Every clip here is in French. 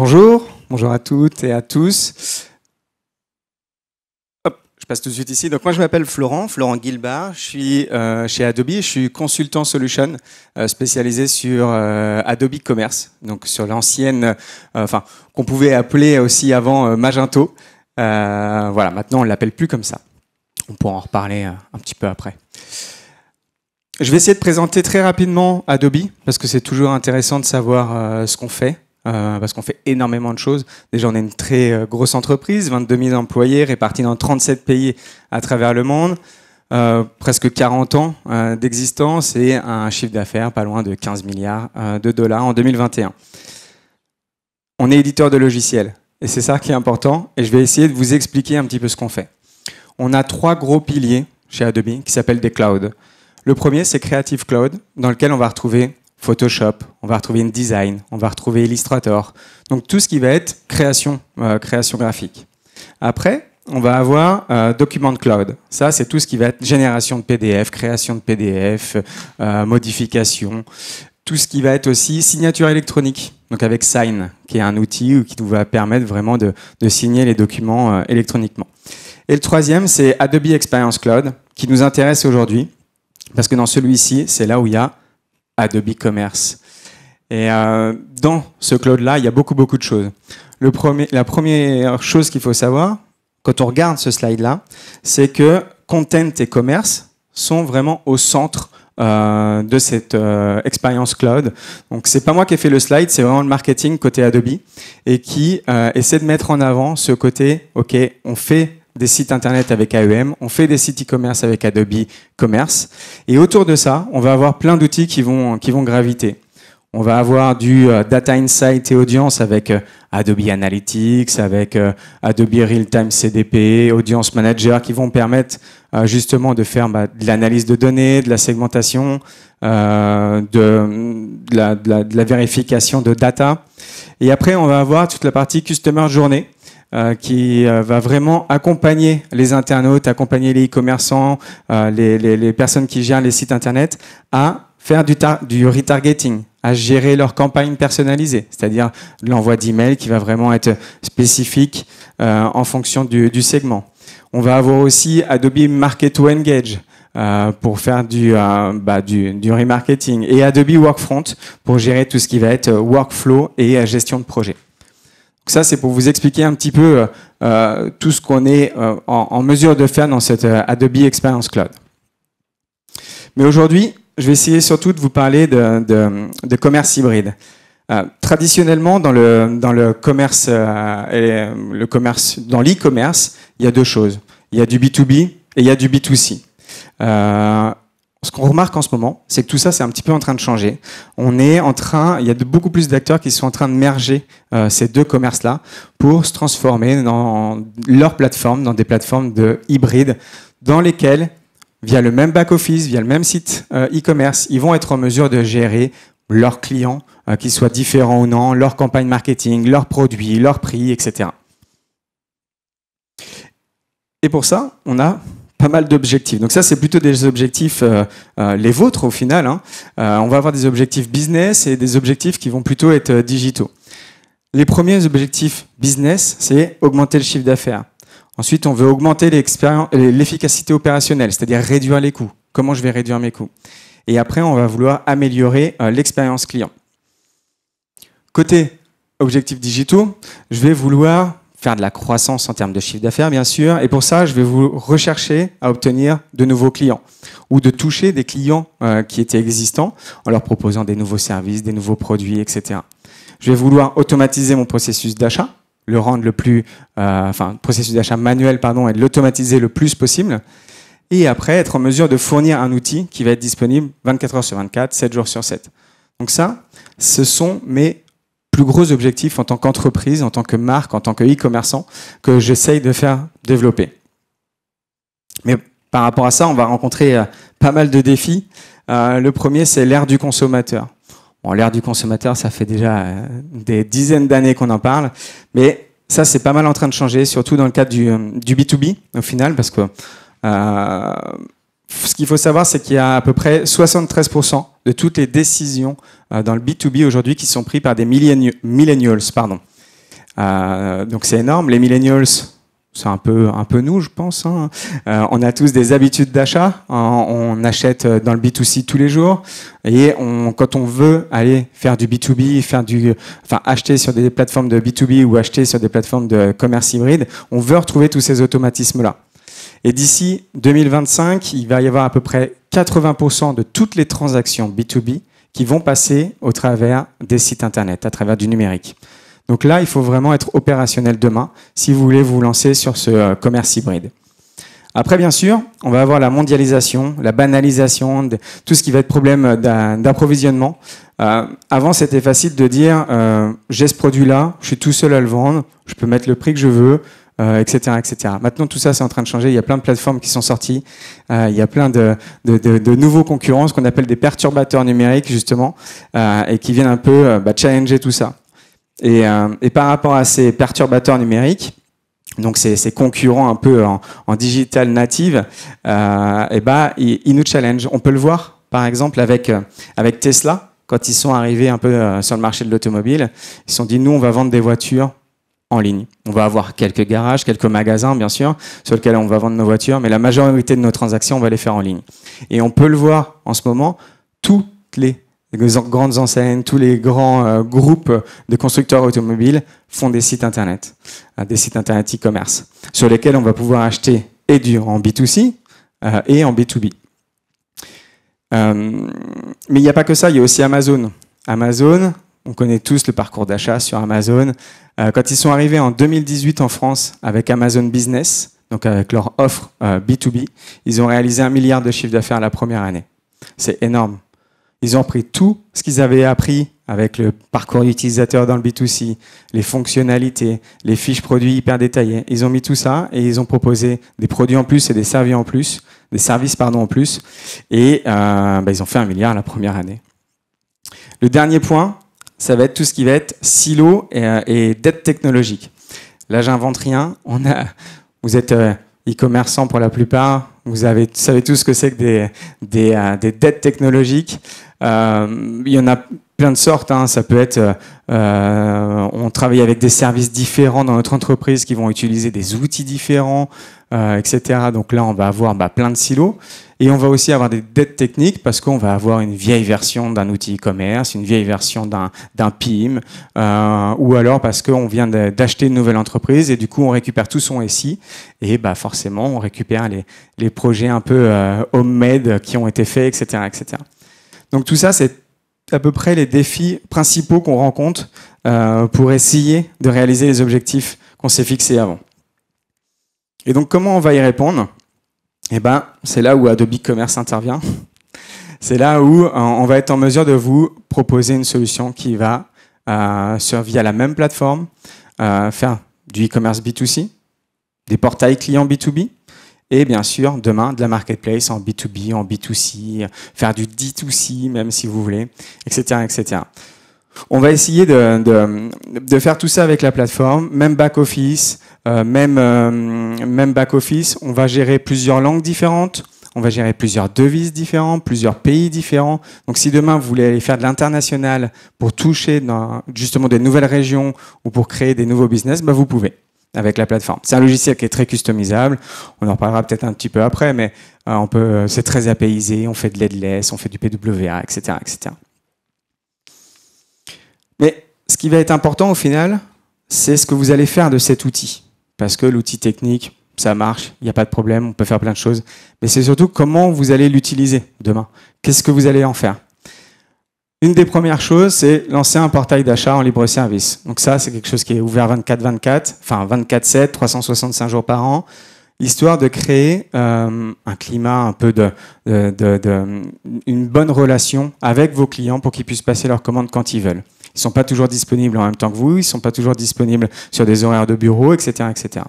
Bonjour, bonjour à toutes et à tous. Hop, je passe tout de suite ici. Donc moi je m'appelle Florent Guilbard, je suis chez Adobe, je suis consultant solution spécialisé sur Adobe Commerce, donc sur l'ancienne, qu'on pouvait appeler aussi avant Magento. Voilà, maintenant on ne l'appelle plus comme ça. On pourra en reparler un petit peu après. Je vais essayer de présenter très rapidement Adobe, parce que c'est toujours intéressant de savoir ce qu'on fait. Parce qu'on fait énormément de choses. Déjà, on est une très grosse entreprise, 22 000 employés répartis dans 37 pays à travers le monde, presque 40 ans d'existence et un chiffre d'affaires pas loin de 15 milliards de dollars en 2021. On est éditeur de logiciels et c'est ça qui est important et je vais essayer de vous expliquer un petit peu ce qu'on fait. On a 3 gros piliers chez Adobe qui s'appellent des clouds. Le premier, c'est Creative Cloud, dans lequel on va retrouver Photoshop, on va retrouver InDesign, on va retrouver Illustrator. Donc tout ce qui va être création graphique. Après, on va avoir Document Cloud. Ça, c'est tout ce qui va être génération de PDF, création de PDF, modification. Tout ce qui va être aussi signature électronique. Donc avec Sign, qui est un outil qui nous va permettre vraiment de signer les documents électroniquement. Et le troisième, c'est Adobe Experience Cloud, qui nous intéresse aujourd'hui. Parce que dans celui-ci, c'est là où il y a Adobe Commerce. Et dans ce cloud-là, il y a beaucoup de choses. La première chose qu'il faut savoir, quand on regarde ce slide-là, c'est que Content et Commerce sont vraiment au centre de cette expérience cloud. Donc c'est pas moi qui ai fait le slide, c'est vraiment le marketing côté Adobe et qui essaie de mettre en avant ce côté, ok, on fait des sites internet avec AEM, on fait des sites e-commerce avec Adobe Commerce. Et autour de ça, on va avoir plein d'outils qui vont graviter. On va avoir du Data Insight et Audience avec Adobe Analytics, avec Adobe Real-Time CDP, Audience Manager qui vont permettre justement de faire de l'analyse de données, de la segmentation, de la vérification de data. Et après, on va avoir toute la partie Customer Journey qui va vraiment accompagner les internautes, accompagner les e-commerçants, les personnes qui gèrent les sites internet à faire du retargeting, à gérer leur campagne personnalisée, c'est-à-dire l'envoi d'emails qui va vraiment être spécifique en fonction du segment. On va avoir aussi Adobe Marketo Engage pour faire du remarketing et Adobe Workfront pour gérer tout ce qui va être workflow et gestion de projet. Donc ça, c'est pour vous expliquer un petit peu tout ce qu'on est en mesure de faire dans cette Adobe Experience Cloud. Mais aujourd'hui, je vais essayer surtout de vous parler de commerce hybride. Traditionnellement, dans le commerce dans l'e-commerce, il y a 2 choses. Il y a du B2B et il y a du B2C. Ce qu'on remarque en ce moment, c'est que tout ça, c'est un petit peu en train de changer. Il y a beaucoup plus d'acteurs qui sont en train de merger ces 2 commerces-là pour se transformer dans leur plateforme, dans des plateformes hybrides, dans lesquelles, via le même back-office, via le même site e-commerce, ils vont être en mesure de gérer leurs clients, qu'ils soient différents ou non, leur campagne marketing, leurs produits, leurs prix, etc. Et pour ça, on a pas mal d'objectifs. Donc ça, c'est plutôt des objectifs, les vôtres au final. On va avoir des objectifs business et des objectifs qui vont plutôt être digitaux. Les premiers objectifs business, c'est augmenter le chiffre d'affaires. Ensuite, on veut augmenter l'efficacité opérationnelle, c'est-à-dire réduire les coûts. Comment je vais réduire mes coûts? Et après, on va vouloir améliorer l'expérience client. Côté objectifs digitaux, je vais vouloir faire de la croissance en termes de chiffre d'affaires, bien sûr. Et pour ça, je vais vous rechercher à obtenir de nouveaux clients ou de toucher des clients qui étaient existants en leur proposant des nouveaux services, des nouveaux produits, etc. Je vais vouloir automatiser mon processus d'achat, le rendre le plus, processus d'achat manuel, et de l'automatiser le plus possible. Et après, être en mesure de fournir un outil qui va être disponible 24 heures sur 24, 7 jours sur 7. Donc ça, ce sont mes plus gros objectifs en tant qu'entreprise, en tant que marque, en tant que e-commerçant, que j'essaye de faire développer. Mais par rapport à ça, on va rencontrer pas mal de défis. Le premier, c'est l'ère du consommateur. Bon, l'ère du consommateur, ça fait déjà des dizaines d'années qu'on en parle, mais ça, c'est pas mal en train de changer, surtout dans le cadre du B2B, au final, parce que ce qu'il faut savoir, c'est qu'il y a à peu près 73% de toutes les décisions dans le B2B aujourd'hui qui sont prises par des millennials. Donc c'est énorme. Les millennials, c'est un peu nous, je pense. Hein. On a tous des habitudes d'achat. On achète dans le B2C tous les jours. Et quand on veut aller faire du B2B, acheter sur des plateformes de B2B ou acheter sur des plateformes de commerce hybride, on veut retrouver tous ces automatismes-là. Et d'ici 2025, il va y avoir à peu près 80% de toutes les transactions B2B qui vont passer au travers des sites Internet, à travers du numérique. Donc là, il faut vraiment être opérationnel demain si vous voulez vous lancer sur ce commerce hybride. Après, bien sûr, on va avoir la mondialisation, la banalisation, tout ce qui va être problème d'approvisionnement. Avant, c'était facile de dire j'ai ce produit-là, je suis tout seul à le vendre, je peux mettre le prix que je veux, etc., etc. Maintenant, tout ça, c'est en train de changer. Il y a plein de plateformes qui sont sorties. Il y a plein de nouveaux concurrents, ce qu'on appelle des perturbateurs numériques, justement, et qui viennent un peu challenger tout ça. Et par rapport à ces perturbateurs numériques, donc ces concurrents un peu en digital native, ils nous challenge. On peut le voir, par exemple, avec Tesla, quand ils sont arrivés un peu sur le marché de l'automobile. Ils se sont dit, nous, on va vendre des voitures en ligne. On va avoir quelques garages, quelques magasins, bien sûr, sur lesquels on va vendre nos voitures, mais la majorité de nos transactions, on va les faire en ligne. Et on peut le voir en ce moment, toutes les grandes enseignes, tous les grands groupes de constructeurs automobiles font des sites Internet e-commerce, sur lesquels on va pouvoir acheter en B2C et en B2B. Mais il n'y a pas que ça, il y a aussi Amazon. Amazon, on connaît tous le parcours d'achat sur Amazon. Quand ils sont arrivés en 2018 en France avec Amazon Business, donc avec leur offre B2B, ils ont réalisé 1 milliard de chiffre d'affaires la première année. C'est énorme. Ils ont pris tout ce qu'ils avaient appris avec le parcours utilisateur dans le B2C, les fonctionnalités, les fiches produits hyper détaillées. Ils ont mis tout ça et ils ont proposé des produits en plus et des services en plus, Et ils ont fait 1 milliard la première année. Le dernier point, ça va être tout ce qui va être silo et dette technologique. Là, j'invente rien. Vous êtes e-commerçants pour la plupart. Vous savez tous ce que c'est que des dettes technologiques. Il y en a plein de sortes. Hein. Ça peut être, on travaille avec des services différents dans notre entreprise qui vont utiliser des outils différents, etc. Donc là, on va avoir plein de silos. Et on va aussi avoir des dettes techniques parce qu'on va avoir une vieille version d'un outil e-commerce, une vieille version d'un PIM, ou alors parce qu'on vient d'acheter une nouvelle entreprise et du coup, on récupère tout son SI. Et forcément, on récupère les projets un peu homemade qui ont été faits, etc., etc. Donc tout ça, c'est à peu près les défis principaux qu'on rencontre pour essayer de réaliser les objectifs qu'on s'est fixés avant. Et donc, comment on va y répondre ? C'est là où Adobe Commerce intervient. C'est là où on va être en mesure de vous proposer une solution qui va, via la même plateforme, faire du e-commerce B2C, des portails clients B2B, et bien sûr, demain, de la marketplace en B2B, en B2C, faire du D2C, même si vous voulez, etc., etc. On va essayer de faire tout ça avec la plateforme, même back-office, même back-office. On va gérer plusieurs langues différentes, on va gérer plusieurs devises différentes, plusieurs pays différents. Donc si demain, vous voulez aller faire de l'international pour toucher justement des nouvelles régions ou pour créer des nouveaux business, vous pouvez avec la plateforme. C'est un logiciel qui est très customisable. On en reparlera peut-être un petit peu après, mais c'est très apaisé. On fait de l'headless, on fait du PWA, etc., etc. Mais ce qui va être important au final, c'est ce que vous allez faire de cet outil. Parce que l'outil technique, ça marche, il n'y a pas de problème, on peut faire plein de choses. Mais c'est surtout comment vous allez l'utiliser demain. Qu'est-ce que vous allez en faire ? Une des premières choses, c'est lancer un portail d'achat en libre service. Donc ça, c'est quelque chose qui est ouvert 24/24, enfin 24/7, 365 jours par an, histoire de créer un climat un peu une bonne relation avec vos clients pour qu'ils puissent passer leurs commandes quand ils veulent. Ils ne sont pas toujours disponibles en même temps que vous, ils ne sont pas toujours disponibles sur des horaires de bureau, etc., etc.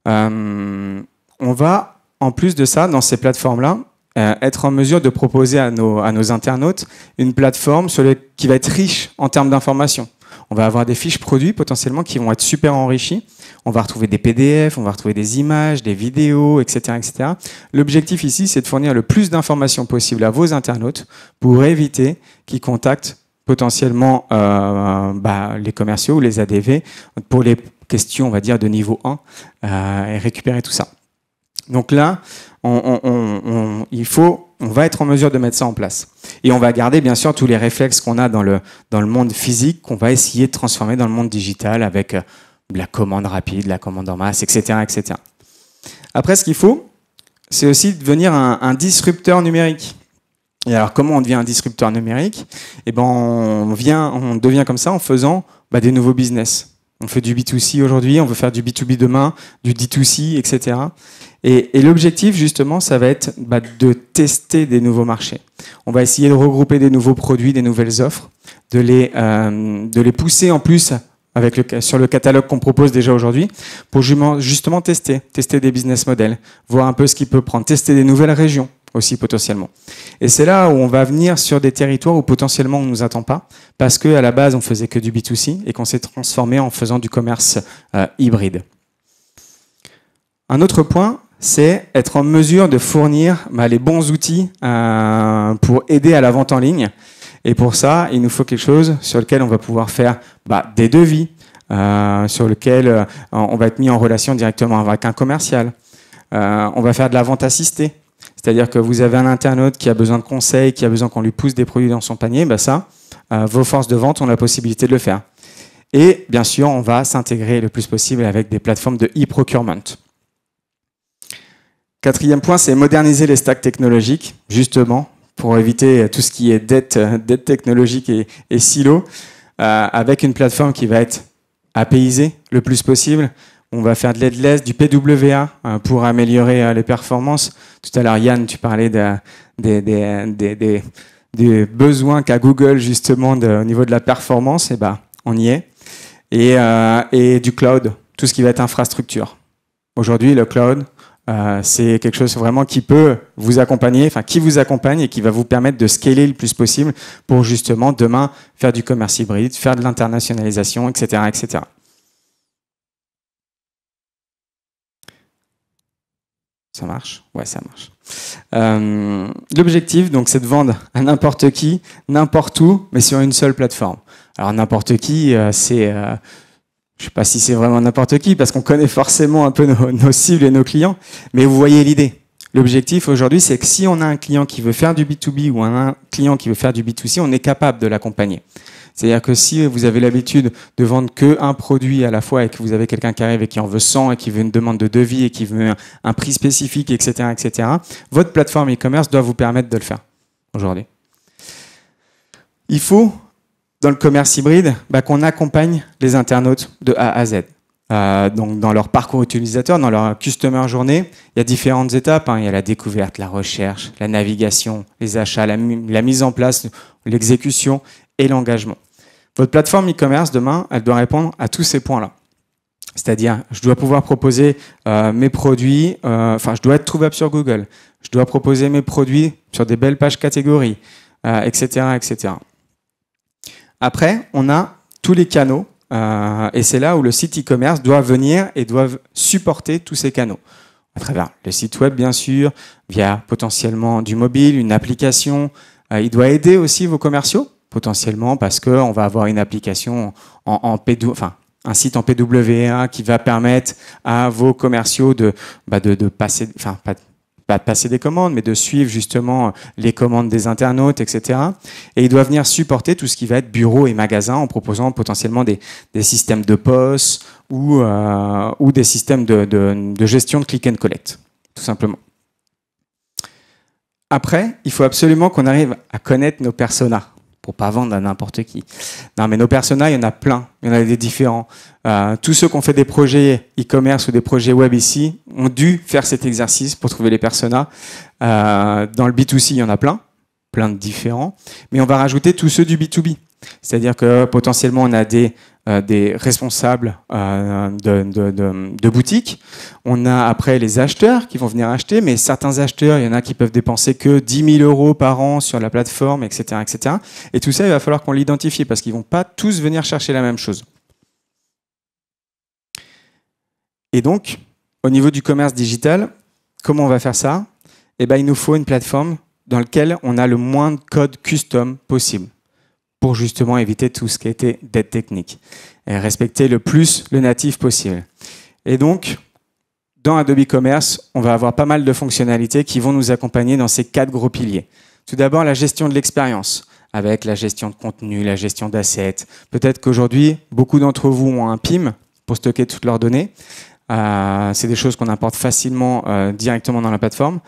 On va, en plus de ça, dans ces plateformes-là, être en mesure de proposer à nos internautes une plateforme qui va être riche en termes d'informations. On va avoir des fiches produits potentiellement qui vont être super enrichies. On va retrouver des PDF, on va retrouver des images, des vidéos, etc., etc. L'objectif ici, c'est de fournir le plus d'informations possible à vos internautes pour éviter qu'ils contactent potentiellement les commerciaux ou les ADV pour les questions, on va dire, de niveau 1 et récupérer tout ça. Donc là, on va être en mesure de mettre ça en place. Et on va garder bien sûr tous les réflexes qu'on a dans le monde physique qu'on va essayer de transformer dans le monde digital avec la commande rapide, la commande en masse, etc., etc. Après, ce qu'il faut, c'est aussi devenir un disrupteur numérique. Et alors, comment on devient un disrupteur numérique? Eh ben, on devient comme ça en faisant des nouveaux business. On fait du B2C aujourd'hui, on veut faire du B2B demain, du D2C, etc. Et l'objectif, justement, ça va être de tester des nouveaux marchés. On va essayer de regrouper des nouveaux produits, des nouvelles offres, de les pousser en plus sur le catalogue qu'on propose déjà aujourd'hui pour justement tester des business models, voir un peu ce qu'il peut prendre, tester des nouvelles régions aussi potentiellement. Et c'est là où on va venir sur des territoires où potentiellement on ne nous attend pas, parce qu'à la base on faisait que du B2C et qu'on s'est transformé en faisant du commerce hybride. Un autre point, c'est être en mesure de fournir les bons outils pour aider à la vente en ligne. Et pour ça, il nous faut quelque chose sur lequel on va pouvoir faire des devis, sur lequel on va être mis en relation directement avec un commercial. On va faire de la vente assistée. C'est-à-dire que vous avez un internaute qui a besoin de conseils, qui a besoin qu'on lui pousse des produits dans son panier, vos forces de vente ont la possibilité de le faire. Et bien sûr, on va s'intégrer le plus possible avec des plateformes de e-procurement. Quatrième point, c'est moderniser les stacks technologiques, justement, pour éviter tout ce qui est dette technologique et silo, avec une plateforme qui va être apaisée le plus possible. On va faire de l'headless, du PWA pour améliorer les performances. Tout à l'heure, Yann, tu parlais des besoins qu'a Google justement au niveau de la performance. On y est. Et du cloud, tout ce qui va être infrastructure. Aujourd'hui, le cloud, c'est quelque chose vraiment qui peut vous accompagner, qui vous accompagne et qui va vous permettre de scaler le plus possible pour justement demain faire du commerce hybride, faire de l'internationalisation, etc., etc. Ça marche? Ouais, ça marche. L'objectif, donc, c'est de vendre à n'importe qui, n'importe où, mais sur une seule plateforme. Alors, n'importe qui, je ne sais pas si c'est vraiment n'importe qui, parce qu'on connaît forcément un peu nos cibles et nos clients, mais vous voyez l'idée. L'objectif aujourd'hui, c'est que si on a un client qui veut faire du B2B ou un client qui veut faire du B2C, on est capable de l'accompagner. C'est-à-dire que si vous avez l'habitude de vendre qu'un produit à la fois et que vous avez quelqu'un qui arrive et qui en veut 100 et qui veut une demande de devis et qui veut un prix spécifique, etc., etc., votre plateforme e-commerce doit vous permettre de le faire aujourd'hui. Il faut, dans le commerce hybride, qu'on accompagne les internautes de A à Z. Donc dans leur parcours utilisateur, dans leur customer journée, il y a différentes étapes. Il y a la découverte, la recherche, la navigation, les achats, la mise en place, l'exécution et l'engagement. Votre plateforme e-commerce, demain, elle doit répondre à tous ces points-là. C'est-à-dire, je dois pouvoir proposer mes produits, je dois être trouvable sur Google, je dois proposer mes produits sur des belles pages catégories, etc., etc. Après, on a tous les canaux, et c'est là où le site e-commerce doit venir et doit supporter tous ces canaux. À travers le site web, bien sûr, via potentiellement du mobile, une application. Il doit aider aussi vos commerciaux, potentiellement, parce qu'on va avoir une application un site en PWA qui va permettre à vos commerciaux de passer, pas de passer des commandes, mais de suivre justement les commandes des internautes, etc. Et il doit venir supporter tout ce qui va être bureau et magasin en proposant potentiellement des systèmes de POS ou des systèmes de gestion de click and collect, tout simplement. Après, il faut absolument qu'on arrive à connaître nos personas pour pas vendre à n'importe qui. Non, mais nos personas, il y en a plein, il y en a des différents. Tous ceux qui ont fait des projets e-commerce ou des projets web ici ont dû faire cet exercice pour trouver les personas. Dans le B2C, il y en a plein de différents, mais on va rajouter tous ceux du B2B. C'est-à-dire que potentiellement, on a des responsables de boutiques. On a après les acheteurs qui vont venir acheter, mais certains acheteurs, il y en a qui peuvent dépenser que 10 000 € par an sur la plateforme, etc., etc. Et tout ça, il va falloir qu'on l'identifie parce qu'ils ne vont pas tous venir chercher la même chose. Et donc, au niveau du commerce digital, comment on va faire ça? Il nous faut une plateforme dans laquelle on a le moins de code custom possible. pour justement éviter tout ce qui était dette technique et respecter le plus le natif possible. Et donc, dans Adobe Commerce, on va avoir pas mal de fonctionnalités qui vont nous accompagner dans ces 4 gros piliers. Tout d'abord, la gestion de l'expérience, avec la gestion de contenu, la gestion d'assets. Peut-être qu'aujourd'hui, beaucoup d'entre vous ont un PIM pour stocker toutes leurs données. C'est des choses qu'on importe facilement directement dans la plateforme.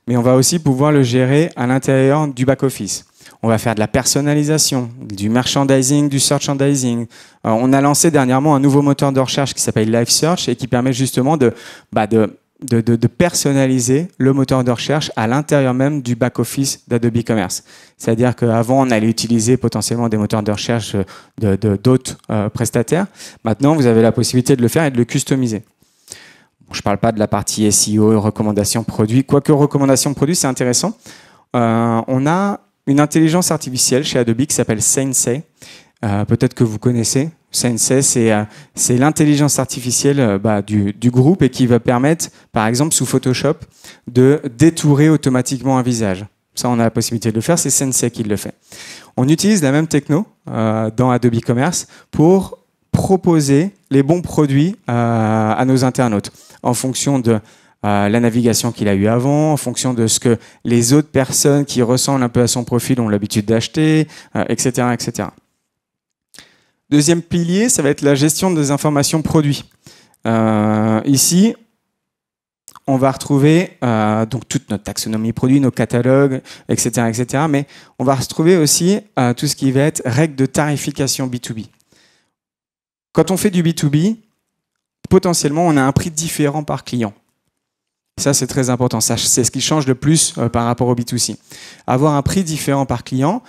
Mais on va aussi pouvoir le gérer à l'intérieur du back-office. On va faire de la personnalisation, du merchandising, du searchandising. On a lancé dernièrement un nouveau moteur de recherche qui s'appelle Live Search et qui permet justement de personnaliser le moteur de recherche à l'intérieur même du back-office d'Adobe Commerce. C'est-à-dire qu'avant, on allait utiliser potentiellement des moteurs de recherche d'autres prestataires. Maintenant, vous avez la possibilité de le faire et de le customiser. Je ne parle pas de la partie SEO, recommandations produits. Quoique recommandations produits, c'est intéressant. On a une intelligence artificielle chez Adobe qui s'appelle Sensei. Peut-être que vous connaissez. Sensei, c'est l'intelligence artificielle du groupe et qui va permettre, par exemple, sous Photoshop, de détourer automatiquement un visage. Ça, on a la possibilité de le faire. C'est Sensei qui le fait. On utilise la même techno dans Adobe Commerce pour proposer les bons produits à nos internautes en fonction de la navigation qu'il a eu avant, en fonction de ce que les autres personnes qui ressemblent un peu à son profil ont l'habitude d'acheter, etc., etc. Deuxième pilier, ça va être la gestion des informations produits. Ici, on va retrouver donc toute notre taxonomie produit, nos catalogues, etc., etc. Mais on va retrouver aussi tout ce qui va être règles de tarification B2B. Quand on fait du B2B, potentiellement, on a un prix différent par client. Ça, c'est très important. C'est ce qui change le plus par rapport au B2C. Avoir un prix différent par client,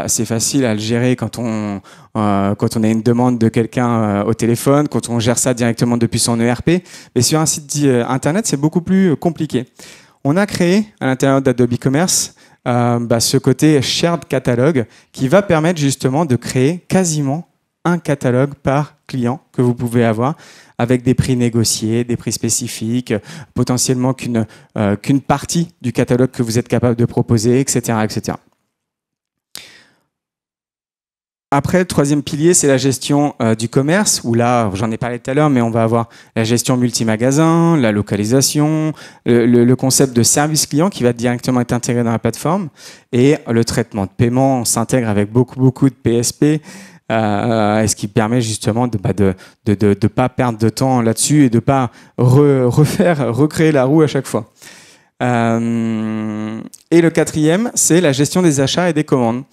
c'est facile à le gérer quand on a une demande de quelqu'un au téléphone, quand on gère ça directement depuis son ERP. Mais sur un site Internet, c'est beaucoup plus compliqué. On a créé à l'intérieur d'Adobe Commerce ce côté shared catalogue qui va permettre justement de créer quasiment un catalogue par client que vous pouvez avoir avec des prix négociés, des prix spécifiques, potentiellement qu'une partie du catalogue que vous êtes capable de proposer, etc., etc. Après, le troisième pilier, c'est la gestion du commerce, où là, j'en ai parlé tout à l'heure, mais on va avoir la gestion multi-magasin, la localisation, le concept de service client qui va directement être intégré dans la plateforme, et le traitement de paiement, on s'intègre avec beaucoup de PSP, ce qui permet justement de pas perdre de temps là-dessus et de pas recréer la roue à chaque fois. Et le quatrième, c'est la gestion des achats et des commandes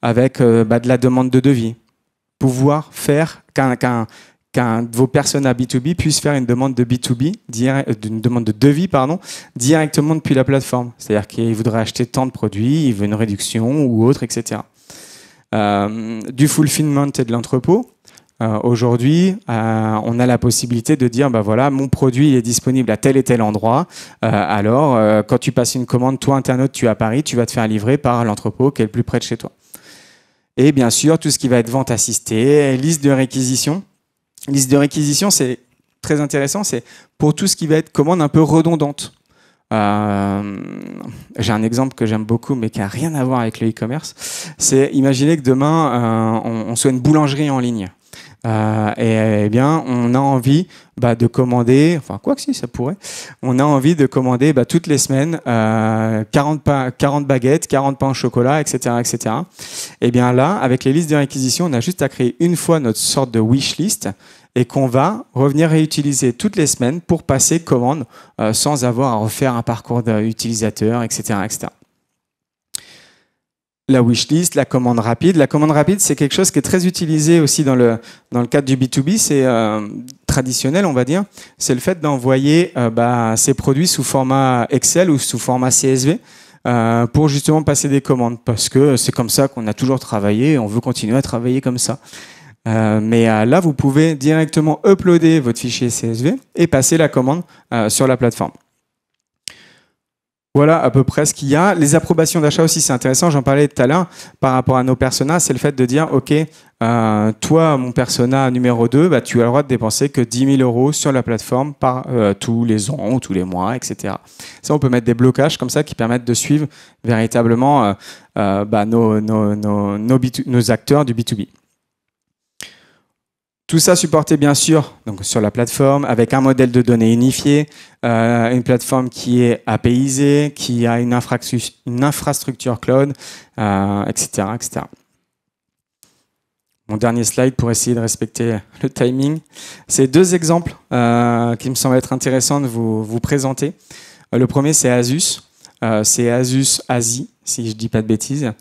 avec de la demande de devis. Pouvoir faire qu'un de vos personas B2B puisse faire une demande de B2B, une demande de devis, directement depuis la plateforme. C'est-à-dire qu'il voudrait acheter tant de produits, il veut une réduction ou autre, etc. Du fulfillment et de l'entrepôt. Aujourd'hui, on a la possibilité de dire, voilà, mon produit est disponible à tel et tel endroit. Alors, quand tu passes une commande, toi, internaute, tu es à Paris, tu vas te faire livrer par l'entrepôt qui est le plus près de chez toi. Et bien sûr, tout ce qui va être vente assistée, liste de réquisition. Liste de réquisition, c'est très intéressant, c'est pour tout ce qui va être commande un peu redondante. J'ai un exemple que j'aime beaucoup, mais qui n'a rien à voir avec le e-commerce. C'est imaginer que demain, on soit une boulangerie en ligne. Et bien, on a envie de commander, enfin quoi que si, ça pourrait. On a envie de commander toutes les semaines 40 baguettes, 40 pains au chocolat, etc., etc. Et bien là, avec les listes de réquisition, on a juste à créer une fois notre sorte de wish list et qu'on va revenir réutiliser toutes les semaines pour passer commande sans avoir à refaire un parcours d'utilisateur, etc., etc. La wishlist, la commande rapide. La commande rapide, c'est quelque chose qui est très utilisé aussi dans le cadre du B2B. C'est traditionnel, on va dire. C'est le fait d'envoyer ces produits sous format Excel ou sous format CSV pour justement passer des commandes. Parce que c'est comme ça qu'on a toujours travaillé et on veut continuer à travailler comme ça. Mais là, vous pouvez directement uploader votre fichier CSV et passer la commande sur la plateforme. Voilà à peu près ce qu'il y a. Les approbations d'achat aussi, c'est intéressant. J'en parlais tout à l'heure par rapport à nos personas. C'est le fait de dire, OK, toi, mon persona numéro 2, bah, tu as le droit de dépenser que 10 000 euros sur la plateforme par tous les ans ou tous les mois, etc. Ça, on peut mettre des blocages comme ça qui permettent de suivre véritablement bah, nos acteurs du B2B. Tout ça supporté bien sûr donc sur la plateforme avec un modèle de données unifié, une plateforme qui est APIisée, qui a une infrastructure cloud, etc., etc. Mon dernier slide pour essayer de respecter le timing. C'est deux exemples qui me semblent être intéressants de vous présenter. Le premier, c'est Asus. C'est Asus Asie, si je dis pas de bêtises.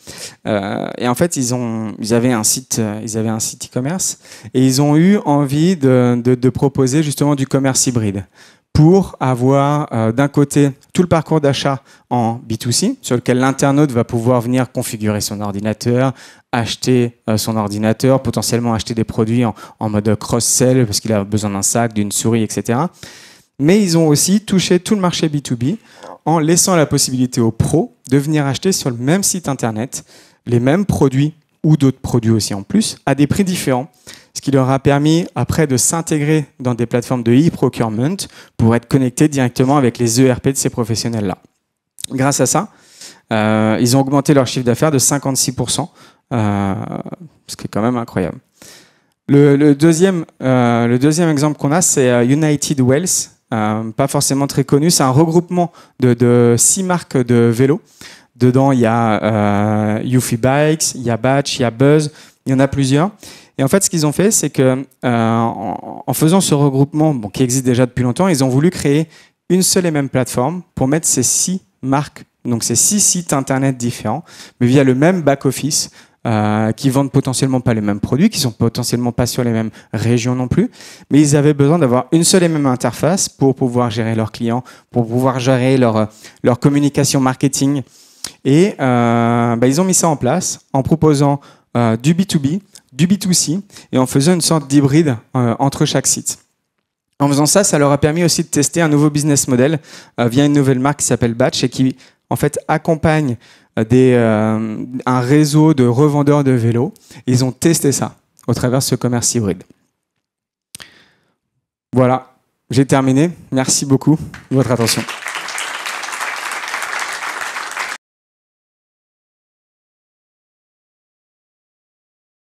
Et en fait, ils avaient un site e-commerce et ils ont eu envie de proposer justement du commerce hybride pour avoir d'un côté tout le parcours d'achat en B2C sur lequel l'internaute va pouvoir venir configurer son ordinateur, acheter son ordinateur, potentiellement acheter des produits en mode cross-sell parce qu'il a besoin d'un sac, d'une souris, etc. Mais ils ont aussi touché tout le marché B2B en laissant la possibilité aux pros de venir acheter sur le même site internet les mêmes produits ou d'autres produits aussi en plus à des prix différents, ce qui leur a permis après de s'intégrer dans des plateformes de e-procurement pour être connectés directement avec les ERP de ces professionnels-là. Grâce à ça, ils ont augmenté leur chiffre d'affaires de 56%, ce qui est quand même incroyable. Le deuxième exemple qu'on a, c'est United Wells. Pas forcément très connu, c'est un regroupement de 6 marques de vélos. Dedans, il y a Eufy Bikes, il y a Batch, il y a Buzz, il y en a plusieurs. Et en fait, ce qu'ils ont fait, c'est que en faisant ce regroupement qui existe déjà depuis longtemps, ils ont voulu créer une seule et même plateforme pour mettre ces 6 marques, donc ces 6 sites internet différents, mais via le même back-office, qui vendent potentiellement pas les mêmes produits, qui sont potentiellement pas sur les mêmes régions non plus, mais ils avaient besoin d'avoir une seule et même interface pour pouvoir gérer leurs clients, pour pouvoir gérer leur communication marketing. Et ils ont mis ça en place en proposant du B2B, du B2C et en faisant une sorte d'hybride entre chaque site. En faisant ça, ça leur a permis aussi de tester un nouveau business model via une nouvelle marque qui s'appelle Batch et qui en fait accompagne un réseau de revendeurs de vélos. Ils ont testé ça au travers de ce commerce hybride. Voilà, j'ai terminé. Merci beaucoup de votre attention.